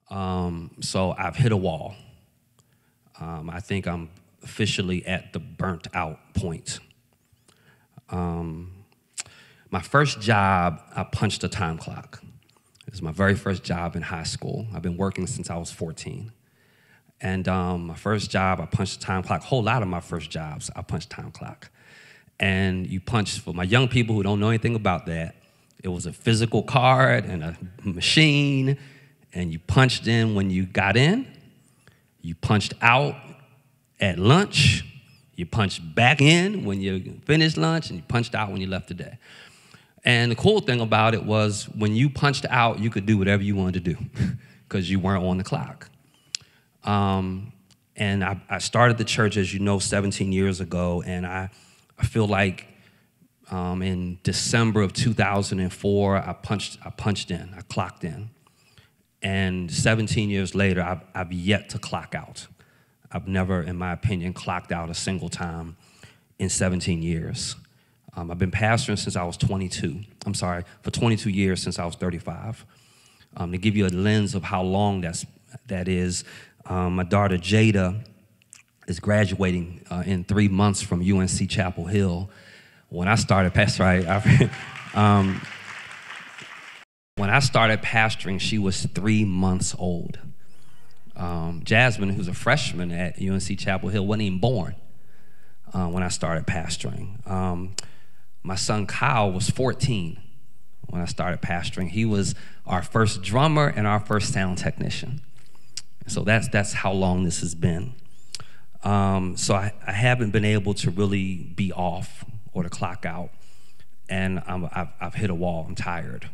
So I've hit a wall. I think I'm officially at the burnt out point. My first job, I punched a time clock. It was my very first job in high school. I've been working since I was 14. And my first job, I punched a time clock. A whole lot of my first jobs, I punched time clock. And you punch, for my young people who don't know anything about that, it was a physical card and a machine, and you punched in when you got in, you punched out at lunch, you punched back in when you finished lunch, and you punched out when you left the day. And the cool thing about it was when you punched out, you could do whatever you wanted to do because you weren't on the clock. And I started the church, as you know, 17 years ago, and I feel like in December of 2004, I punched in, I clocked in. And 17 years later, I've yet to clock out. I've never, in my opinion, clocked out a single time in 17 years. I've been pastoring since I was 22. For 22 years since I was 35. To give you a lens of how long that is, my daughter Jada is graduating in 3 months from UNC Chapel Hill. When I started when I started pastoring, she was 3 months old. Jasmine, who's a freshman at UNC Chapel Hill, wasn't even born when I started pastoring. My son Kyle was 14 when I started pastoring. He was our first drummer and our first sound technician. So that's how long this has been. So I haven't been able to really be off or to clock out, and I've hit a wall. I'm tired.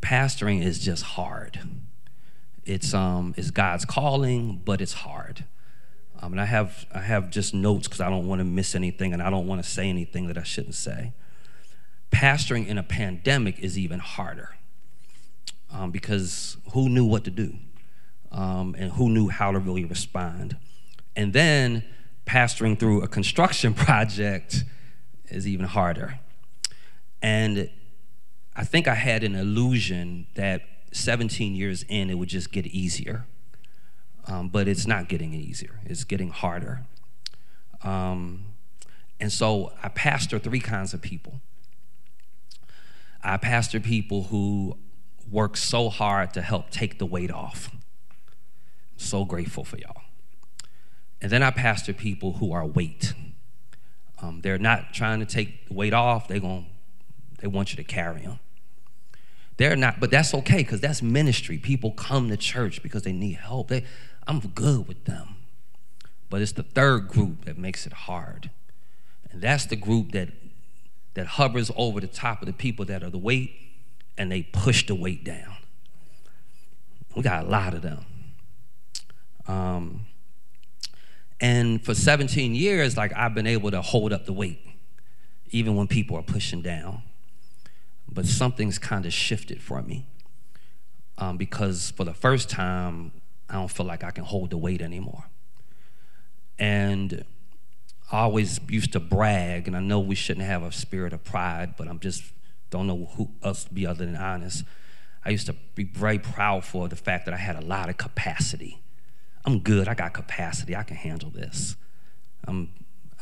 Pastoring is just hard. It's God's calling, but it's hard. And I have just notes because I don't want to miss anything, and I don't want to say anything that I shouldn't say. Pastoring in a pandemic is even harder because who knew what to do, and who knew how to really respond. And then pastoring through a construction project is even harder. And I think I had an illusion that 17 years in, it would just get easier. But it's not getting easier. It's getting harder. And so I pastor three kinds of people. I pastor people who work so hard to help take the weight off. I'm so grateful for y'all. And then I pastor people who are weight. They're not trying to take the weight off. They want you to carry them. They're not, but that's okay because that's ministry. People come to church because they need help. I'm good with them. But it's the third group that makes it hard. And that's the group that hovers over the top of the people that are the weight, and they push the weight down. We got a lot of them. And for 17 years, I've been able to hold up the weight, even when people are pushing down. But something's kind of shifted for me because for the first time, I don't feel like I can hold the weight anymore. And I always used to brag, and I know we shouldn't have a spirit of pride, but I'm just don't know who else to be other than honest. I used to be very proud for the fact that I had a lot of capacity. I'm good, I got capacity, I can handle this. I'm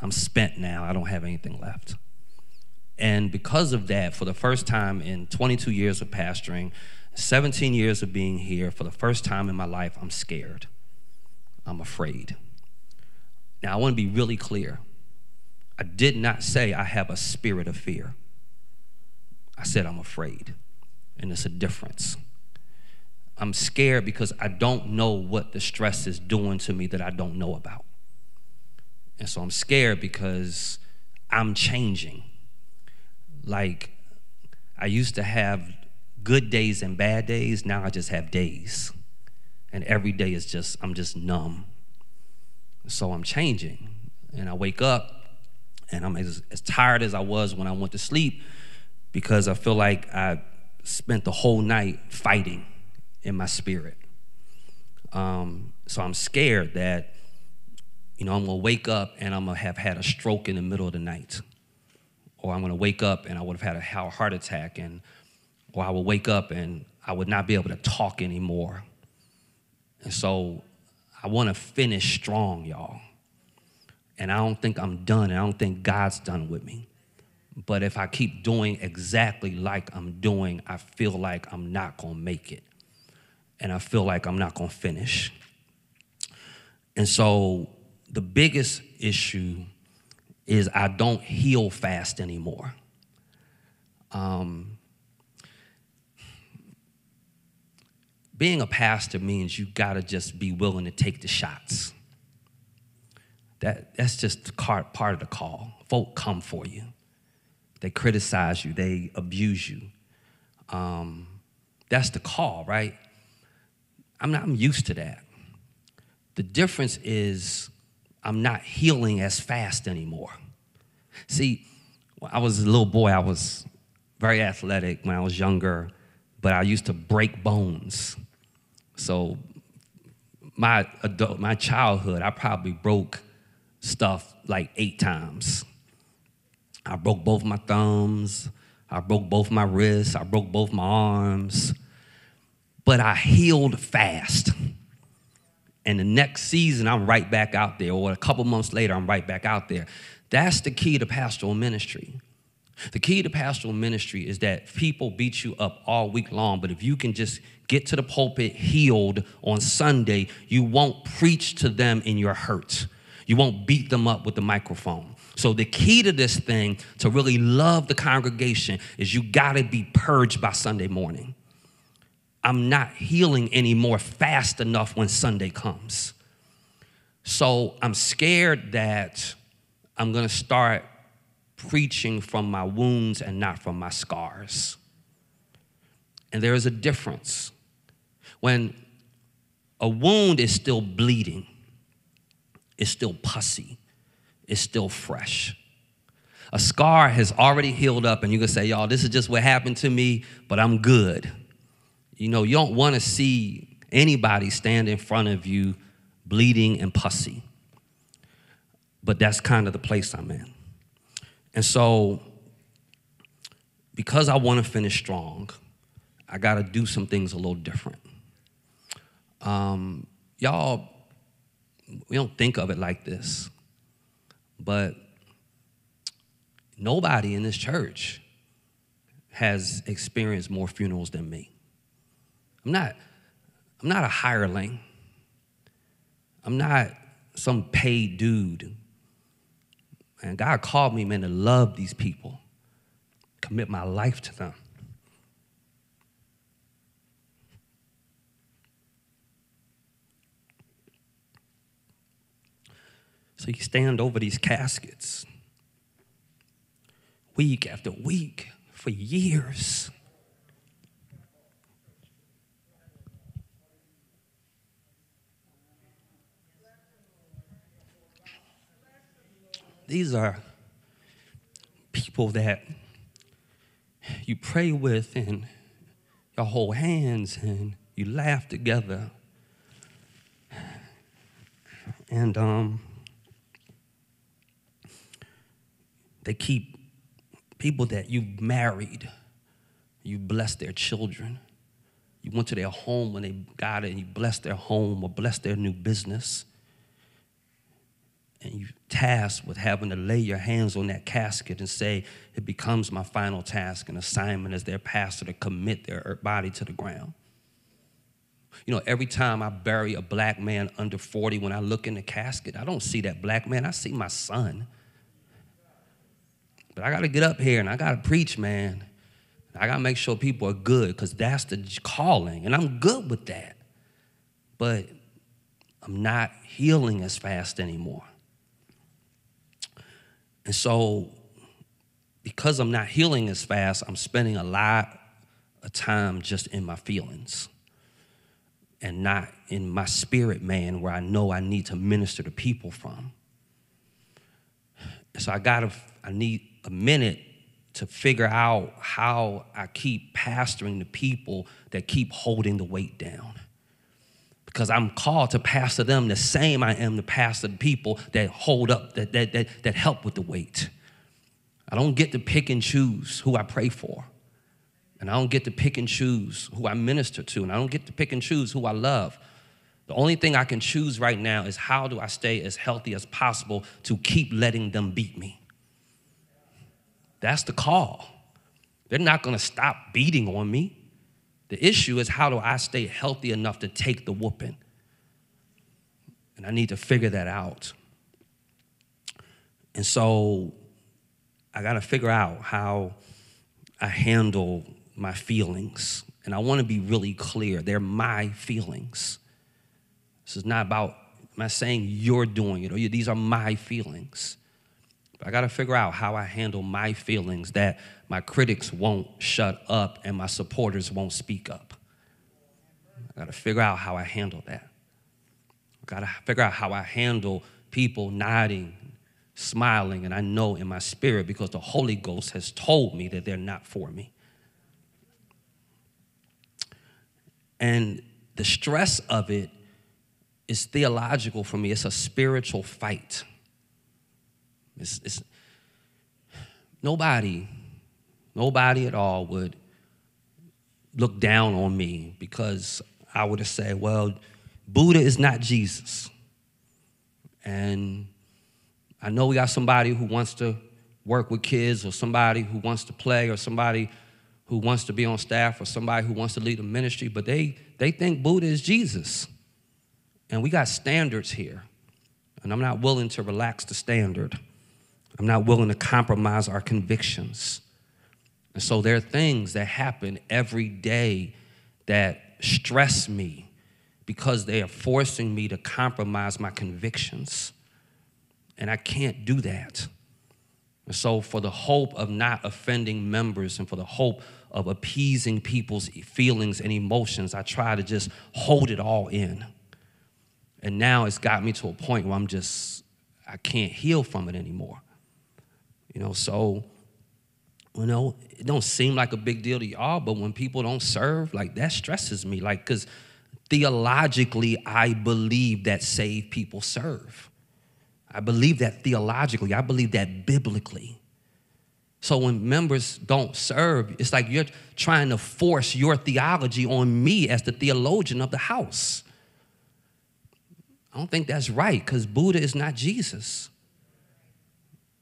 spent now, I don't have anything left. And because of that, for the first time in 22 years of pastoring, 17 years of being here, for the first time in my life, I'm scared. I'm afraid. Now, I want to be really clear. I did not say I have a spirit of fear. I said I'm afraid, and it's a difference. I'm scared because I don't know what the stress is doing to me that I don't know about. And so I'm scared because I'm changing. I used to have good days and bad days. Now I just have days. And every day is I'm just numb. So I'm changing. And I wake up and I'm as tired as I was when I went to sleep because I feel like I spent the whole night fighting in my spirit. So I'm scared that, I'm gonna wake up and I'm gonna have had a stroke in the middle of the night. Or I'm gonna wake up and I would have had a heart attack, or I would wake up and I would not be able to talk anymore. And so I want to finish strong, y'all. And I don't think I'm done. I don't think God's done with me. But if I keep doing exactly like I'm doing, I feel like I'm not going to make it. And I feel like I'm not going to finish. And so the biggest issue is I don't heal fast anymore. Being a pastor means you got to just be willing to take the shots. That's just part of the call. Folk come for you. They criticize you. They abuse you. That's the call, right? I'm used to that. The difference is I'm not healing as fast anymore. See, when I was a little boy, I was very athletic when I was younger, but I used to break bones. So my childhood, I probably broke stuff like 8 times. I broke both my thumbs. I broke both my wrists. I broke both my arms. But I healed fast. And the next season, I'm right back out there. Or a couple months later, I'm right back out there. That's the key to pastoral ministry. The key to pastoral ministry is that people beat you up all week long, but if you can just get to the pulpit healed on Sunday, you won't preach to them in your hurt. You won't beat them up with the microphone. So the key to this thing, to really love the congregation, is you got to be purged by Sunday morning. I'm not healing anymore fast enough when Sunday comes. So I'm scared that I'm going to start preaching from my wounds and not from my scars. And there is a difference. When a wound is still bleeding, it's still pussy, it's still fresh. A scar has already healed up, and you can say, y'all, this is just what happened to me, but I'm good. You know, you don't want to see anybody stand in front of you bleeding and pussy. But that's kind of the place I'm in. And so, because I want to finish strong, I got to do some things a little different. Y'all, we don't think of it like this, but nobody in this church has experienced more funerals than me. I'm not a hireling. I'm not some paid dude. And God called me, man, to love these people, commit my life to them. So you stand over these caskets week after week for years. These are people that you pray with and you hold hands and you laugh together. And they keep people that you've married, you blessed their children. You went to their home when they got it and you blessed their home or blessed their new business. And you tasked with having to lay your hands on that casket and say, it becomes my final task and assignment as their pastor to commit their body to the ground. You know, every time I bury a black man under 40, when I look in the casket, I don't see that black man, I see my son. But I got to get up here and I got to preach, man. I got to make sure people are good because that's the calling. And I'm good with that. But I'm not healing as fast anymore. And so because I'm not healing as fast, I'm spending a lot of time just in my feelings and not in my spirit, man, where I know I need to minister to people from. So I need a minute to figure out how I keep pastoring the people that keep holding the weight down. Because I'm called to pastor them the same I am to pastor the people that hold up, that help with the weight. I don't get to pick and choose who I pray for. And I don't get to pick and choose who I minister to, and I don't get to pick and choose who I love. The only thing I can choose right now is how do I stay as healthy as possible to keep letting them beat me. That's the call. They're not going to stop beating on me. The issue is how do I stay healthy enough to take the whooping? And I need to figure that out. And so I got to figure out how I handle my feelings. And I want to be really clear. They're my feelings. This is not about, I'm not saying you're doing it or these are my feelings. But I got to figure out how I handle my feelings that my critics won't shut up and my supporters won't speak up. I got to figure out how I handle that. I got to figure out how I handle people nodding, smiling, and I know in my spirit because the Holy Ghost has told me that they're not for me. And the stress of it is theological for me. It's a spiritual fight. It's nobody at all would look down on me because I would have said, well, Buddha is not Jesus. And I know we got somebody who wants to work with kids or somebody who wants to play or somebody who wants to be on staff or somebody who wants to lead a ministry, but they think Buddha is Jesus. And we got standards here. And I'm not willing to relax the standard. I'm not willing to compromise our convictions. And so there are things that happen every day that stress me because they are forcing me to compromise my convictions. And I can't do that. And so for the hope of not offending members and for the hope of appeasing people's feelings and emotions, I try to just hold it all in. And now it's got me to a point where I can't heal from it anymore. So, it don't seem like a big deal to y'all, but when people don't serve, that stresses me. Because theologically, I believe that saved people serve. I believe that theologically. I believe that biblically. So when members don't serve, it's like you're trying to force your theology on me as the theologian of the house. I don't think that's right because Buddha is not Jesus.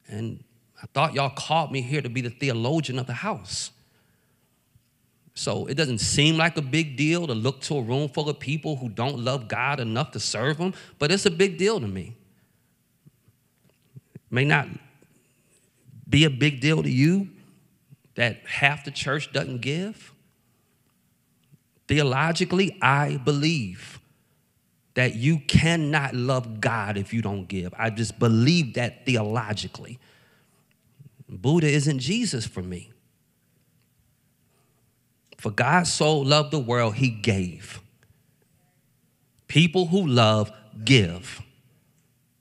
And I thought y'all called me here to be the theologian of the house. So it doesn't seem like a big deal to look to a room full of people who don't love God enough to serve him, but it's a big deal to me. It may not be a big deal to you that half the church doesn't give. Theologically, I believe that you cannot love God if you don't give. I just believe that theologically. Buddha isn't Jesus for me. For God so loved the world, he gave. People who love, give.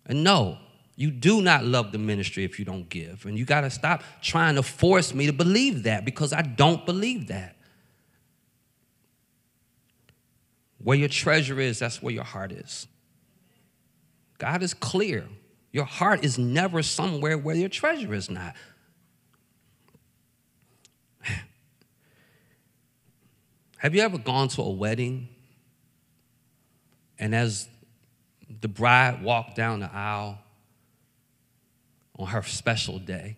And no, you do not love the ministry if you don't give. And you got to stop trying to force me to believe that because I don't believe that. Where your treasure is, that's where your heart is. God is clear. Your heart is never somewhere where your treasure is not. Have you ever gone to a wedding and as the bride walked down the aisle on her special day,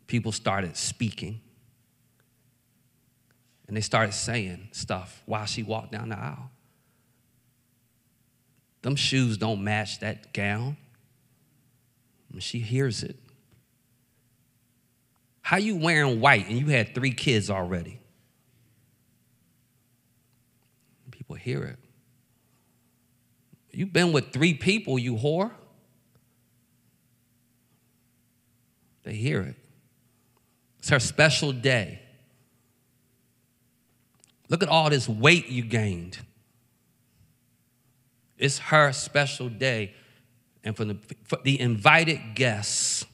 people started speaking and they started saying stuff while she walked down the aisle? Them shoes don't match that gown. And she hears it. How you wearing white and you had 3 kids already? People hear it. You've been with 3 people, you whore. They hear it. It's her special day. Look at all this weight you gained. It's her special day. And for the invited guests,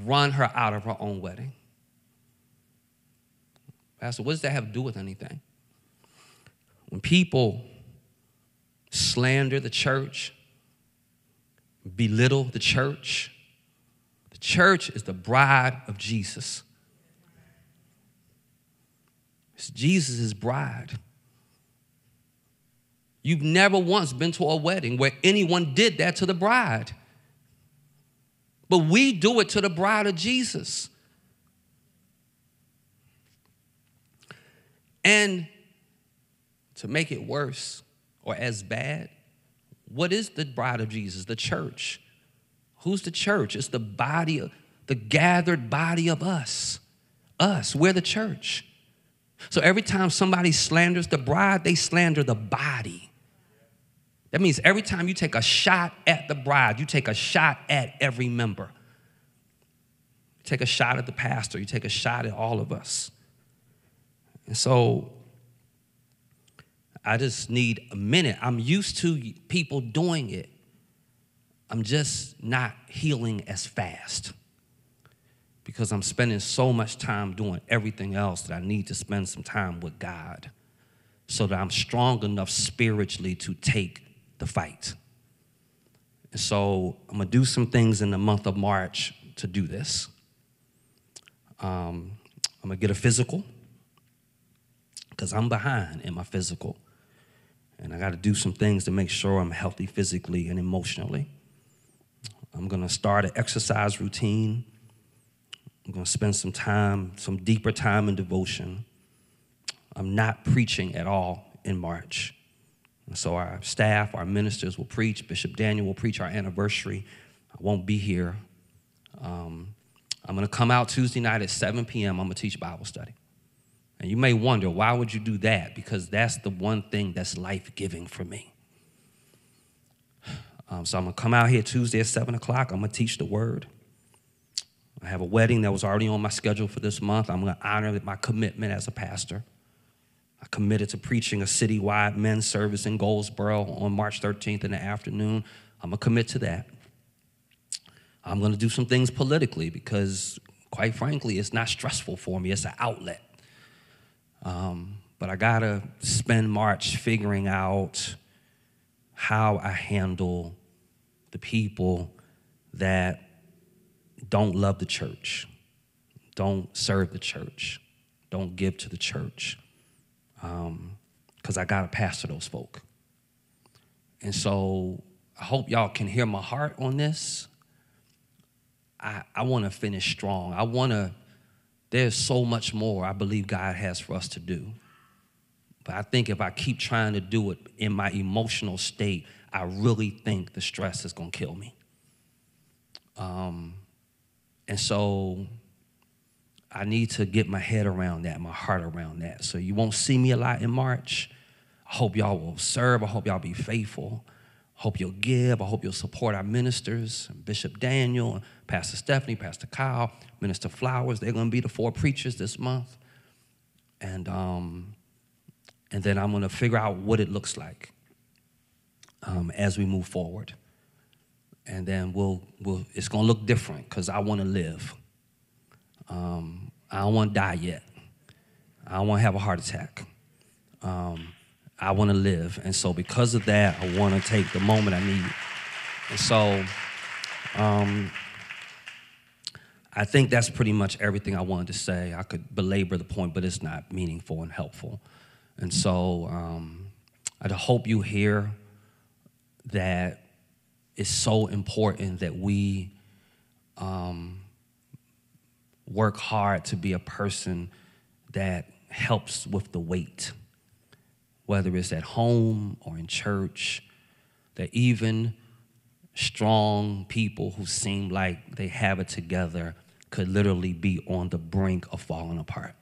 run her out of her own wedding. Pastor, what does that have to do with anything? When people slander the church, belittle the church is the bride of Jesus. It's Jesus' bride. You've never once been to a wedding where anyone did that to the bride. But we do it to the bride of Jesus. And to make it worse or as bad, what is the bride of Jesus? The church. Who's the church? It's the body, the gathered body of us. Us, we're the church. So every time somebody slanders the bride, they slander the body. That means every time you take a shot at the bride, you take a shot at every member. You take a shot at the pastor, you take a shot at all of us. And so I just need a minute. I'm used to people doing it. I'm just not healing as fast because I'm spending so much time doing everything else that I need to spend some time with God so that I'm strong enough spiritually to take the fight. And so I'm going to do some things in the month of March to do this. I'm going to get a physical because I'm behind in my physical. And I got to do some things to make sure I'm healthy physically and emotionally. I'm going to start an exercise routine. I'm going to spend some time, some deeper time in devotion. I'm not preaching at all in March. And so our staff, our ministers will preach. Bishop Daniel will preach our anniversary. I won't be here. I'm going to come out Tuesday night at 7 p.m. I'm going to teach Bible study. And you may wonder, why would you do that? Because that's the one thing that's life-giving for me. So I'm going to come out here Tuesday at 7 o'clock. I'm going to teach the word. I have a wedding that was already on my schedule for this month. I'm going to honor my commitment as a pastor. I committed to preaching a citywide men's service in Goldsboro on March 13th in the afternoon. I'm going to commit to that. I'm going to do some things politically because, quite frankly, it's not stressful for me. It's an outlet. But I got to spend March figuring out how I handle the people that don't love the church, don't serve the church, don't give to the church, because I got to pastor those folk. And so I hope y'all can hear my heart on this. I want to finish strong. There's so much more I believe God has for us to do. But I think if I keep trying to do it in my emotional state, I really think the stress is going to kill me. And so I need to get my head around that, my heart around that. So you won't see me a lot in March. I hope y'all will serve. I hope y'all be faithful. I hope you'll give. I hope you'll support our ministers, Bishop Daniel, Pastor Stephanie, Pastor Kyle, Minister Flowers. They're going to be the 4 preachers this month. And then I'm going to figure out what it looks like as we move forward. And then it's going to look different because I want to live. I don't want to die yet. I don't want to have a heart attack. I want to live. And so because of that, I want to take the moment I need. And so I think that's pretty much everything I wanted to say. I could belabor the point, but it's not meaningful and helpful. And so I hope you hear that it's so important that we work hard to be a person that helps with the weight, whether it's at home or in church, that even strong people who seem like they have it together could literally be on the brink of falling apart.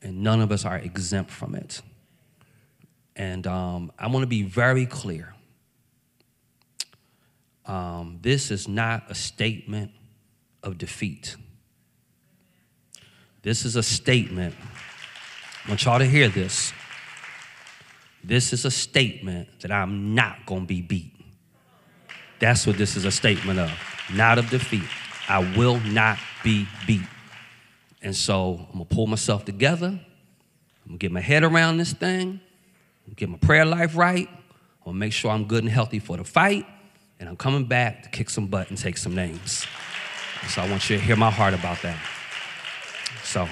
And none of us are exempt from it. And I want to be very clear. This is not a statement of defeat. This is a statement. I want y'all to hear this. This is a statement that I'm not going to be beat. That's what this is a statement of, not of defeat. I will not be beat. And so I'm going to pull myself together. I'm going to get my head around this thing, get my prayer life right. I'm going to make sure I'm good and healthy for the fight. And I'm coming back to kick some butt and take some names. And so I want you to hear my heart about that. So